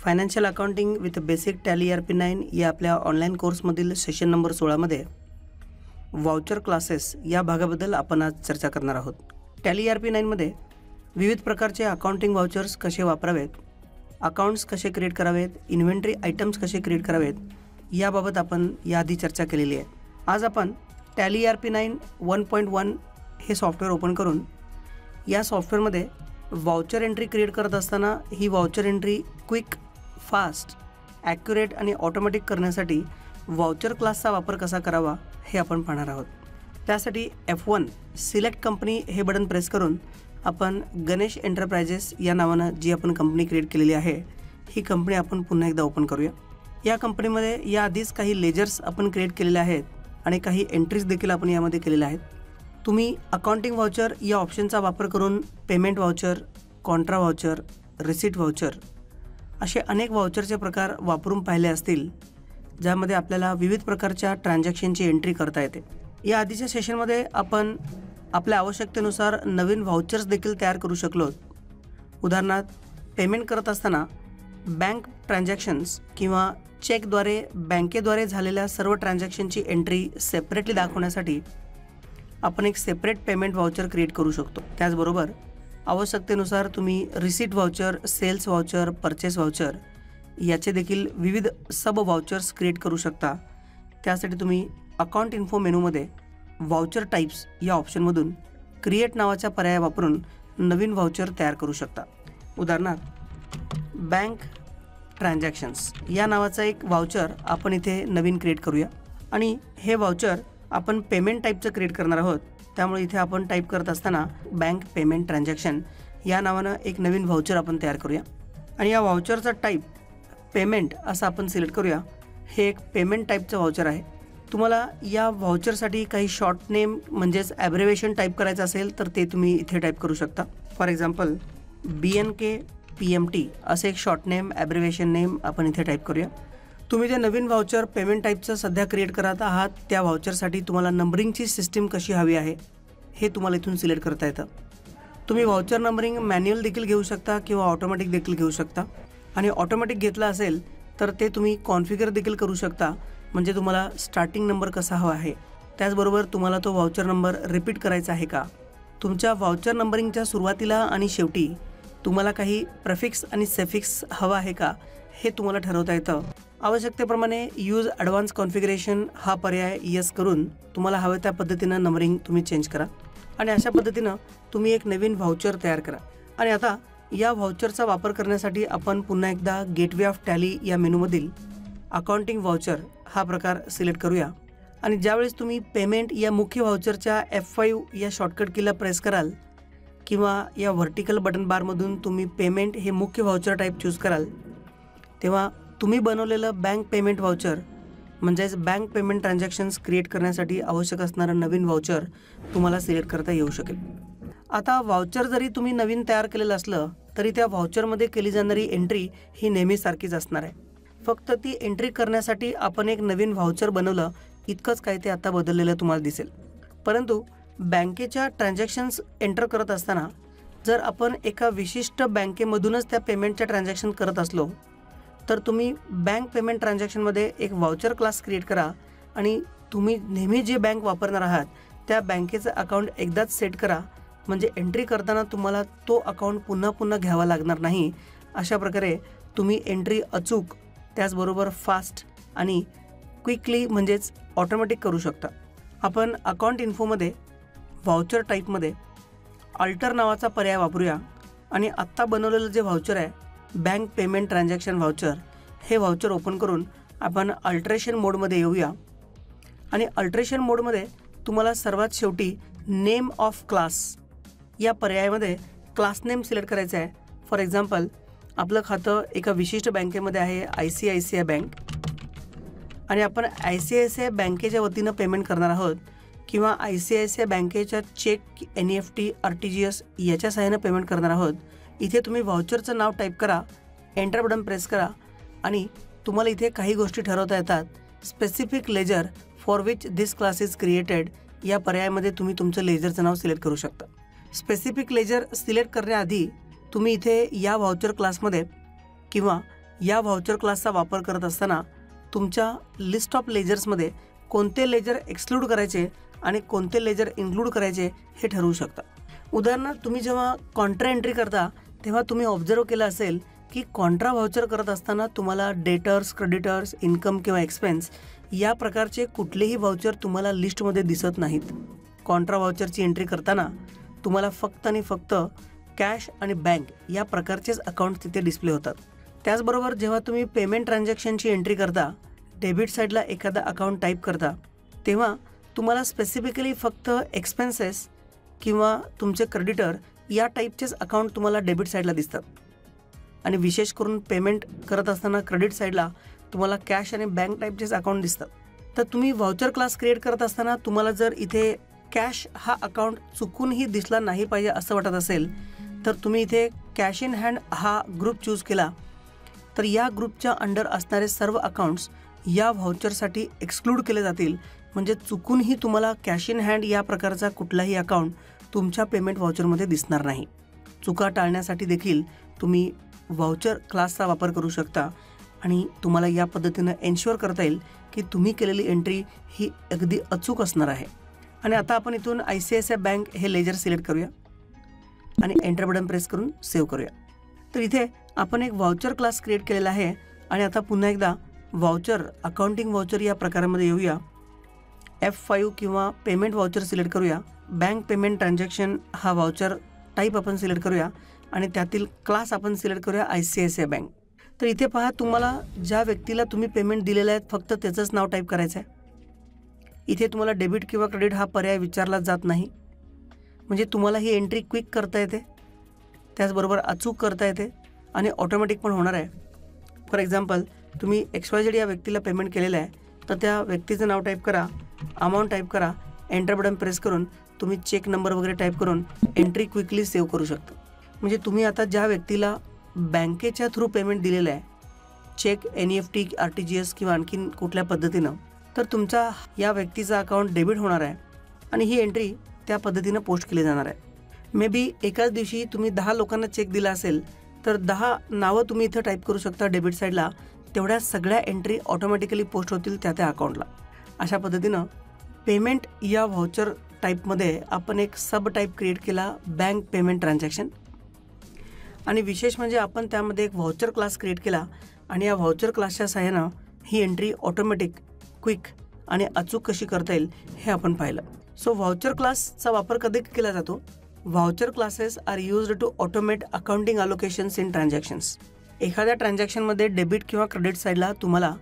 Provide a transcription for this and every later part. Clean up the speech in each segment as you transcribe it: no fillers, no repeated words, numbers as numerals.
Financial accounting with basic tally ERP9 या आपल्या online कोर्समधील सेशन नंबर 16मध्ये वाउचर क्लासेस या भागाबद्दल आपण आज चर्चा करणार आहोत। टॅली ERP9मध्ये विविध प्रकारचे अकाउंटिंग वाउचर्स कसे वापरावेत, अकाउंट्स कसे क्रिएट करावेत, इन्व्हेंटरी आयटम्स कसे क्रिएट करावेत याबाबत आपण याआधी चर्चा केलेली आहे। आज आपण टॅली ERP9 1.1 हे सॉफ्टवेअर ओपन करून या सॉफ्टवेअरमध्ये वाउचर एंट्री क्रिएट करत असताना ही voucher entry quick, fast, accurate आणि ऑटोमॅटिक करण्यासाठी वाउचर क्लासचा वापर कसा करावा हे आपण पाहणार आहोत। त्यासाठी F1 सिलेक्ट कंपनी हे बटन प्रेस करून आपण गणेश एंटरप्राइजेस या नावाने जी आपण कंपनी क्रिएट केलेली आहे ही कंपनी आपण पुन्हा एकदा ओपन करूया। या कंपनीमध्ये या आधीच काही लेजर्स आपण क्रिएट केलेले आहेत आणि काही एंट्रीज देखील आपण यामध्ये केलेल्या आहेत। तुम्ही अकाउंटिंग वाउचर या ऑप्शनचा वापर करून payment voucher, Contra voucher, receipt voucher असे अनेक वाउचरचे प्रकार वापरून पाहिले असतील, ज्यामध्ये आपल्याला विविध प्रकारच्या ट्रान्झॅक्शनची एंट्री करता येते। या आधीच्या सेशनमध्ये आपण आपल्या आवश्यकतेनुसार नवीन वाउचर्स देखील तयार करू शकलो। उदाहरणार्थ पेमेंट करत असताना बँक ट्रान्झॅक्शन्स किंवा चेकद्वारे बँकेद्वारे झालेल्या सर्व ट्रान्झॅक्शनची एंट्री सेपरेटली दाखवण्यासाठी आपण एक सेपरेट पेमेंट वाउचर क्रिएट करू शकतो। त्याचबरोबर आवश्यकतेनुसार तुम्ही receipt voucher, sales voucher, purchase voucher याचे देखील विविध सब वाउचर्स क्रिएट करू शकता। त्यासाठी तुम्ही अकाउंट इन्फो मेनूमध्ये वाउचर टाइप्स या ऑप्शनमधून क्रिएट नावाचा पर्याय वापरून नवीन वाउचर तयार करू शकता। उदाहरणार्थ बँक ट्रान्झॅक्शन्स या नावाचा एक वाउचर आपण इथे नवीन क्रिएट करूया आणि हे वाउचर आपण पेमेंट टाइपचं क्रिएट करणार आहोत। त्यामुळे इथे आपण टाइप करत असताना बँक पेमेंट ट्रान्झॅक्शन या नावानं एक नवीन वाउचर आपण तयार करूया आणि या वाउचरचा टाइप पेमेंट असं आपण सिलेक्ट करूया। हे एक पेमेंट टाइपचं वाउचर आहे। तुम्हाला या वाउचरसाठी काही शॉर्ट नेम म्हणजेच ॲब्रिव्हिएशन टाइप करायचं असेल तर ते तुम्ही इथे टाइप करू शकता। फॉर एक्झाम्पल BNK PMT असे एक शॉर्ट नेम, ॲब्रिव्हिएशन नेम आपण इथे टाइप करूया। तुम्ही जे नवीन वाउचर पेमेंट टाइपचं सध्या क्रिएट करत आहात त्या वाउचरसाठी तुम्हाला नंबरिंगची सिस्टीम कशी हवी आहे हे तुम्हाला इथून सिलेक्ट करता येतं। तुम्ही वाउचर नंबरिंग मॅन्युअल देखील घेऊ शकता किंवा ऑटोमॅटिक देखील घेऊ शकता आणि ऑटोमॅटिक घेतला असेल तर ते तुम्ही कॉन्फिगर देखील करू शकता, म्हणजे तुम्हाला स्टार्टिंग नंबर कसा हवा आहे, त्याचबरोबर तुम्हाला तो वाउचर नंबर रिपीट करायचा आहे का, तुमच्या वाउचर नंबरिंगच्या सुरुवातीला आणि शेवटी तुम्हाला काही प्रेफिक्स आणि सफिक्स हवा आहे का हे तुम्हाला ठरवता येतं। आवश्यकतेप्रमाणे यूज ॲडव्हान्स कॉन्फिगरेशन हा पर्याय येस करून तुम्हाला हवं त्या पद्धतीनं नंबरिंग तुम्ही चेंज करा आणि अशा पद्धतीनं तुम्ही एक नवीन वाउचर तयार करा। आणि आता या वाउचरचा वापर करण्यासाठी आपण पुन्हा एकदा गेटवे ऑफ टॅली या मेनूमधील अकाउंटिंग वाउचर हा प्रकार सिलेक्ट करूया आणि ज्यावेळेस तुम्ही पेमेंट या मुख्य वाउचरच्या F5 या शॉर्टकट कीला प्रेस कराल किंवा या व्हर्टिकल बटन बारमधून तुम्ही पेमेंट हे मुख्य वाउचर टाईप चूज कराल, तेव्हा तुम्ही बनवलेलं बँक पेमेंट वाउचर म्हणजेच बँक पेमेंट ट्रान्झॅक्शन्स क्रिएट करण्यासाठी आवश्यक असणारं नवीन वाउचर तुम्हाला सिलेक्ट करता येऊ शकेल। आता वाउचर जरी तुम्ही नवीन तयार केलेलं असलं तरी त्या वाउचरमध्ये केली जाणारी एंट्री ही नेहमी सारखीच असणार आहे। फक्त ती एंट्री करण्यासाठी आपण एक नवीन वाउचर बनवलं इतकंच काय ते आता बदललेलं तुम्हाला दिसेल। परंतु बँकेच्या ट्रान्झॅक्शन्स एंटर करत असताना जर आपण एका विशिष्ट बँकेमधूनच त्या पेमेंटच्या ट्रान्झॅक्शन करत असलो तर तुम्ही बँक पेमेंट ट्रान्झॅक्शनमध्ये एक वाउचर क्लास क्रिएट करा आणि तुम्ही नेहमी जे बँक वापरणार आहात त्या बँकेचं अकाउंट एकदाच सेट करा, म्हणजे एंट्री करताना तुम्हाला तो अकाउंट पुन्हा पुन्हा घ्यावा लागणार नाही। अशा प्रकारे तुम्ही एंट्री अचूक, त्याचबरोबर फास्ट आणि क्विकली म्हणजेच ऑटोमॅटिक करू शकता। आपण अकाउंट इन्फोमध्ये वाउचर टाईपमध्ये अल्टर नावाचा पर्याय वापरूया आणि आत्ता बनवलेलं जे वाउचर आहे बँक पेमेंट ट्रान्झॅक्शन वाउचर हे वाउचर ओपन करून आपण अल्टरेशन मोडमध्ये येऊया आणि अल्टरेशन मोडमध्ये तुम्हाला सर्वात शेवटी नेम ऑफ क्लास या पर्यायामध्ये क्लास नेम सिलेक्ट करायचं आहे। फॉर एक्झाम्पल आपलं खातं एका विशिष्ट बँकेमध्ये आहे ICICI बँक आणि आपण ICICI बँकेच्या वतीनं पेमेंट करणार आहोत किंवा ICICI बँकेच्या चेक, NEFT, RTGS याच्या सहाय्याने पेमेंट करणार आहोत। इथे तुम्ही वाउचरचं नाव टाईप करा, एंटर बटन प्रेस करा आणि तुम्हाला इथे काही गोष्टी ठरवता येतात। Specific ledger for which this class is created या पर्यायामध्ये तुम्ही तुमचं लेजरचं नाव सिलेक्ट करू शकता। स्पेसिफिक लेजर सिलेक्ट करण्याआधी तुम्ही इथे या वाउचर क्लासमध्ये किंवा या व्हाउचर क्लासचा वापर करत असताना तुमच्या लिस्ट ऑफ लेजर्समध्ये कोणते लेजर एक्सक्लूड करायचे आणि कोणते लेजर इन्क्लूड करायचे हे ठरवू शकता. उदाहरणार्थ तुम्ही जेव्हा कॉन्ट्रा एंट्री करता तेव्हा तुम्ही ऑब्झर्व केलं असेल की कॉन्ट्रा व्हाउचर करत असताना तुम्हाला डेटर्स, क्रेडिटर्स, इन्कम किंवा एक्सपेन्स या प्रकारचे कुठलेही व्हाउचर तुम्हाला लिस्टमध्ये दिसत नाहीत. कॉन्ट्रा व्हाउचरची एंट्री करताना तुम्हाला फक्त आणि फक्त कॅश आणि बँक या प्रकारचेच अकाउंट्स तिथे डिस्प्ले होतात. त्याचबरोबर जेव्हा तुम्ही पेमेंट ट्रान्झॅक्शनची एंट्री करता, डेबिट साईडला एखादा अकाउंट टाईप करता, तेव्हा तुम्हाला स्पेसिफिकली फक्त एक्सपेन्सेस किंवा तुमचे क्रेडिटर या टाईपचेच अकाउंट तुम्हाला डेबिट साईडला दिसतात आणि विशेष करून पेमेंट करत असताना क्रेडिट साईडला तुम्हाला कॅश आणि बँक टाईपचेच अकाउंट दिसतात. तर तुम्ही व्हाउचर क्लास क्रिएट करत असताना तुम्हाला जर इथे कॅश हा अकाउंट चुकूनही दिसला नाही पाहिजे असं वाटत असेल तर तुम्ही इथे कॅश इन हँड हा ग्रुप चूज केला तर या ग्रुपच्या अंडर असणारे सर्व अकाउंट्स या व्हाउचरसाठी एक्सक्लूड केले जातील. म्हणजे चुकूनही तुम्हाला कॅश इन हँड या प्रकारचा कुठलाही अकाउंट तुमच्या पेमेंट व्हाउचरमध्ये दिसणार नाही. चुका टाळण्यासाठी देखील तुम्ही व्हाउचर क्लासचा वापर करू शकता आणि तुम्हाला या पद्धतीनं एन्श्युअर करता येईल की तुम्ही केलेली एंट्री ही अगदी अचूक असणार आहे. आणि आता आपण इथून ICICI बँक हे लेजर सिलेक्ट करूया आणि एंटर बटन प्रेस करून सेव्ह करूया. तर इथे आपण एक व्हाउचर क्लास क्रिएट केलेला आहे आणि आता पुन्हा एकदा व्हाउचर अकाउंटिंग व्हाउचर या प्रकारामध्ये येऊया. F5 किंवा पेमेंट व्हाउचर सिलेक्ट करूया. बँक पेमेंट ट्रान्झॅक्शन हा व्हाउचर टाईप आपण सिलेक्ट करूया आणि त्यातील क्लास आपण सिलेक्ट करूया ICICI बँक. तर इथे पहा, तुम्हाला ज्या व्यक्तीला तुम्ही पेमेंट दिलेलं आहे फक्त त्याचंच नाव टाईप करायचं आहे. इथे तुम्हाला डेबिट किंवा क्रेडिट हा पर्याय विचारला जात नाही. म्हणजे तुम्हाला ही एंट्री क्विक करता येते, त्याचबरोबर अचूक करता येते आणि ऑटोमॅटिक पण होणार आहे. फॉर एक्झाम्पल, तुम्ही XYZ या व्यक्तीला पेमेंट केलेलं आहे तर त्या व्यक्तीचं नाव टाईप करा, अमाऊंट टाईप करा, एंटर बटन प्रेस करून तुम्ही चेक नंबर वगैरे टाईप करून एंट्री क्विकली सेव्ह करू शकता. म्हणजे तुम्ही आता ज्या व्यक्तीला बँकेच्या थ्रू पेमेंट दिलेलं आहे, चेक, NEFT, RTGS किंवा आणखीन कुठल्या पद्धतीनं, तर तुमचा या व्यक्तीचा अकाउंट डेबिट होणार आहे आणि ही एंट्री त्या पद्धतीनं पोस्ट केली जाणार आहे. मे बी एकाच दिवशी तुम्ही 10 लोकांना चेक दिला असेल तर 10 नावं तुम्ही इथं टाईप करू शकता डेबिट साईडला. तेवढ्या सगळ्या एंट्री ऑटोमॅटिकली पोस्ट होतील त्या अकाउंटला. अशा पद्धतीनं पेमेंट या व्हाउचर टाईपमध्ये आपण एक सब टाईप क्रिएट केला, बँक पेमेंट ट्रान्झॅक्शन. आणि विशेष म्हणजे आपण त्यामध्ये एक व्हाउचर क्लास क्रिएट केला आणि या व्हाउचर क्लासच्या सहाय्यानं ही एंट्री ऑटोमॅटिक, क्विक आणि अचूक कशी करता येईल हे आपण पाहिलं. सो व्हाउचर क्लासचा वापर कधी केला जातो? Voucher classes are used to automate accounting allocations in transactions. एखाद्या ट्रान्झॅक्शनमध्ये डेबिट किंवा क्रेडिट साईडला तुम्हाला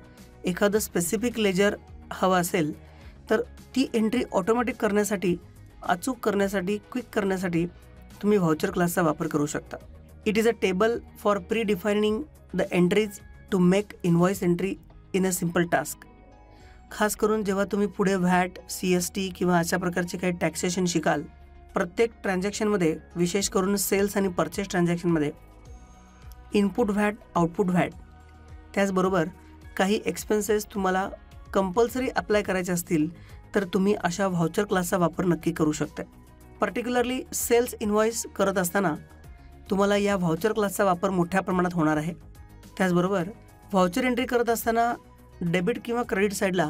एखादं स्पेसिफिक लेजर हवं असेल तर ती एंट्री ऑटोमॅटिक करण्यासाठी, अचूक करण्यासाठी, क्विक करण्यासाठी तुम्ही व्हाउचर क्लासचा वापर करू शकता. It is a table for predefining the entries to make invoice entry in a simple task. खास करून जेव्हा तुम्ही पुढे व्हॅट, CST किंवा अशा प्रकारचे काही टॅक्सेशन शिकाल, प्रत्येक ट्रान्झॅक्शनमध्ये विशेष करून सेल्स आणि परचेस ट्रान्झॅक्शनमध्ये इनपुट व्हॅट, आउटपुट व्हॅट, त्याचबरोबर काही एक्सपेन्सेस तुम्हाला कंपल्सरी अप्लाय करायचे असतील तर तुम्ही अशा व्हाउचर क्लासचा वापर नक्की करू शकता. पर्टिक्युलरली सेल्स इनव्हॉइस करत असताना तुम्हाला या व्हाउचर क्लासचा वापर मोठ्या प्रमाणात होणार आहे. त्याचबरोबर व्हाउचर एंट्री करत असताना डेबिट किंवा क्रेडिट साईडला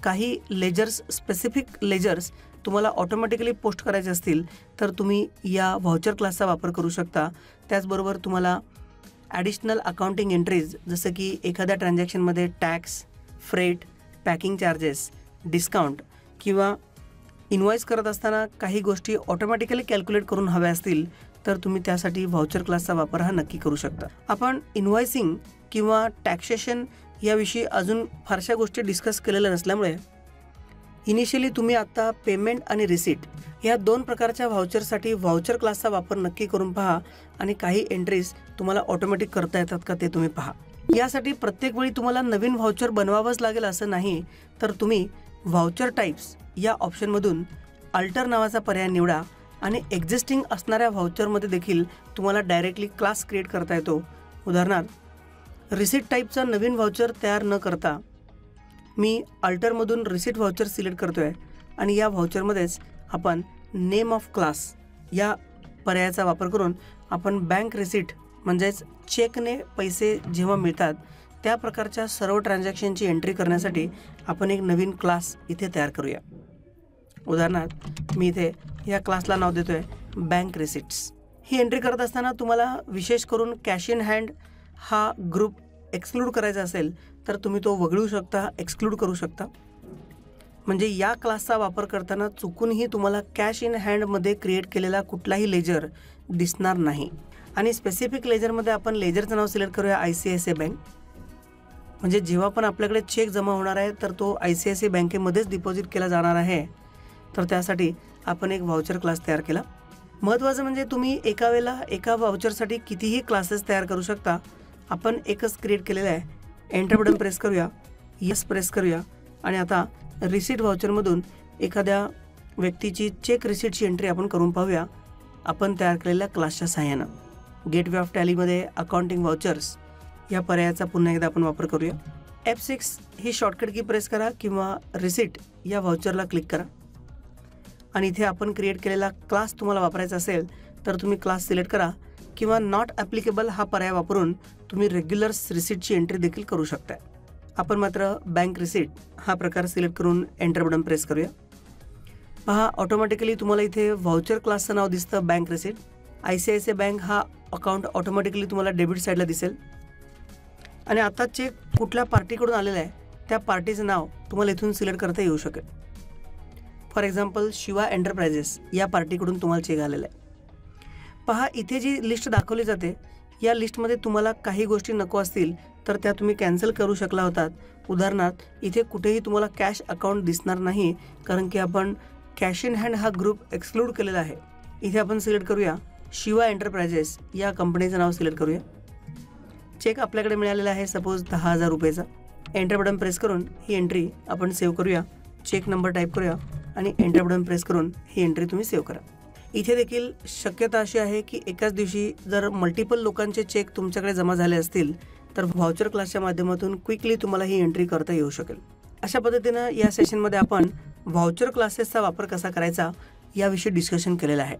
काही लेजर्स, स्पेसिफिक लेजर्स तुम्हाला ऑटोमॅटिकली पोस्ट करायचे असतील तर तुम्ही या व्हाउचर क्लासचा वापर करू शकता. त्याचबरोबर तुम्हाला ॲडिशनल अकाउंटिंग एंट्रीज जसं की एखाद्या ट्रान्झॅक्शनमध्ये tax, freight, packing charges, discount किंवा इनव्हॉइस करत असताना काही गोष्टी ऑटोमॅटिकली कॅल्क्युलेट करून हव्या असतील तर तुम्ही त्यासाठी व्हाउचर क्लासचा वापर हा नक्की करू शकता. आपण इनव्हॉइसिंग किंवा टॅक्सेशन याविषयी अजून फारशा गोष्टी डिस्कस केलेल्या नसल्यामुळे इनिशियली तुम्ही आता पेमेंट आणि रिसीट या 2 प्रकारच्या व्हाउचरसाठी व्हाउचर क्लासचा वापर नक्की करून पहा आणि काही एंट्रीज तुम्हाला ऑटोमॅटिक करता येतात का ते तुम्ही पहा. यासाठी प्रत्येक वेळी तुम्हाला नवीन व्हाउचर बनवावंच लागेल असं नाही, तर तुम्ही व्हाउचर टाईप्स या ऑप्शनमधून अल्टर नावाचा पर्याय निवडा आणि एक्झिस्टिंग असणाऱ्या व्हाउचरमध्ये देखील तुम्हाला डायरेक्टली क्लास क्रिएट करता येतो. उदाहरणार्थ, रिसीट टाईपचा नवीन व्हाउचर तयार न करता मी अल्टरमधून रिसीट व्हाउचर सिलेक्ट करतो आहे आणि या व्हाउचरमध्येच आपण नेम ऑफ क्लास या पर्यायाचा वापर करून आपण बँक रिसीट म्हणजेच चेकने पैसे जेव्हा मिळतात त्या प्रकारच्या सर्व ट्रान्झॅक्शनची एंट्री करण्यासाठी आपण एक नवीन क्लास इथे तयार करूया. उदाहरणार्थ मी इथे या क्लासला नाव देतो आहे बँक रिसिट्स. ही एंट्री करत असताना तुम्हाला विशेष करून कॅश इन हँड हा ग्रुप एक्सक्लूड करायचा असेल तर तुम्ही तो वगळू शकता, एक्सक्लूड करू शकता. म्हणजे या क्लासचा वापर करताना चुकूनही तुम्हाला कॅश इन हँडमध्ये क्रिएट केलेला कुठलाही लेजर दिसणार नाही. आणि स्पेसिफिक लेजरमध्ये आपण लेजरचं नाव सिलेक्ट करूया ICICI बँक. म्हणजे जेव्हा पण आपल्याकडे चेक जमा होणार आहे तर तो ICICI बँकेमध्येच डिपॉझिट केला जाणार आहे. तर त्यासाठी आपण एक व्हाउचर क्लास तयार केला. महत्त्वाचं म्हणजे तुम्ही एका वेळेला एका व्हाउचरसाठी कितीही क्लासेस तयार करू शकता. आपण एकच क्रिएट केलेलं आहे. एंटर बटन प्रेस करूया, यस प्रेस करूया आणि आता रिसीट व्हाउचरमधून एखाद्या व्यक्तीची चेक रिसीटची एंट्री आपण करून पाहूया आपण तयार केलेल्या क्लासच्या सहाय्यानं. गेटवे ऑफ टॅलीमध्ये अकाउंटिंग व्हाउचर्स या पर्यायाचा पुन्हा एकदा आपण वापर करूया. F6 ही शॉर्टकट की प्रेस करा किंवा रिसीट या व्हाउचरला क्लिक करा आणि इथे आपण क्रिएट केलेला क्लास तुम्हाला वापरायचा असेल तर तुम्ही क्लास सिलेक्ट करा किंवा नॉट ॲप्लिकेबल हा पर्याय वापरून तुम्ही रेग्युलर रिसीटची एंट्री देखील करू शकता. आपण मात्र बँक रिसीट हा प्रकार सिलेक्ट करून एंटर बटन प्रेस करूया. पहा ऑटोमॅटिकली तुम्हाला इथे व्हाउचर क्लासचं नाव दिसतं बँक रिसीट. ICICI बँक हा अकाउंट ऑटोमॅटिकली तुम्हाला डेबिट साईडला दिसेल आणि आता चेक कुठल्या पार्टीकडून आलेला आहे त्या पार्टीचं नाव तुम्हाला इथून सिलेक्ट करता येऊ शकेल. फॉर एक्झाम्पल शिवा एंटरप्राइजेस या पार्टीकडून तुम्हाला चेक आलेला आहे. पहा इथे जी लिस्ट दाखवली जाते या लिस्टमध्ये तुम्हाला काही गोष्टी नको असतील तर त्या तुम्ही कॅन्सल करू शकला होतात. उदाहरणार्थ इथे कुठेही तुम्हाला कॅश अकाउंट दिसणार नाही कारण की आपण कॅश इन हँड हा ग्रुप एक्सक्लूड केलेला आहे. इथे आपण सिलेक्ट करूया शिवा एंटरप्राइजेस या कंपनीचं नाव सिलेक्ट करूया. चेक आपल्याकडे मिळालेला आहे सपोज 10,000 रुपयेचा. एंटर बटन प्रेस करून ही एंट्री आपण सेव्ह करूया. चेक नंबर टाईप करूया आणि एंटर बटन प्रेस करून ही एंट्री तुम्ही सेव्ह करा. इथे देखील शक्यता अशी आहे की एकाच दिवशी जर मल्टिपल लोकांचे चेक तुमच्याकडे जमा झाले असतील तर व्हाउचर क्लासच्या माध्यमातून क्विकली तुम्हाला ही एंट्री करता येऊ शकेल. अशा पद्धतीनं या सेशनमध्ये आपण व्हाउचर क्लासेसचा वापर कसा करायचा याविषयी डिस्कशन केलेलं आहे.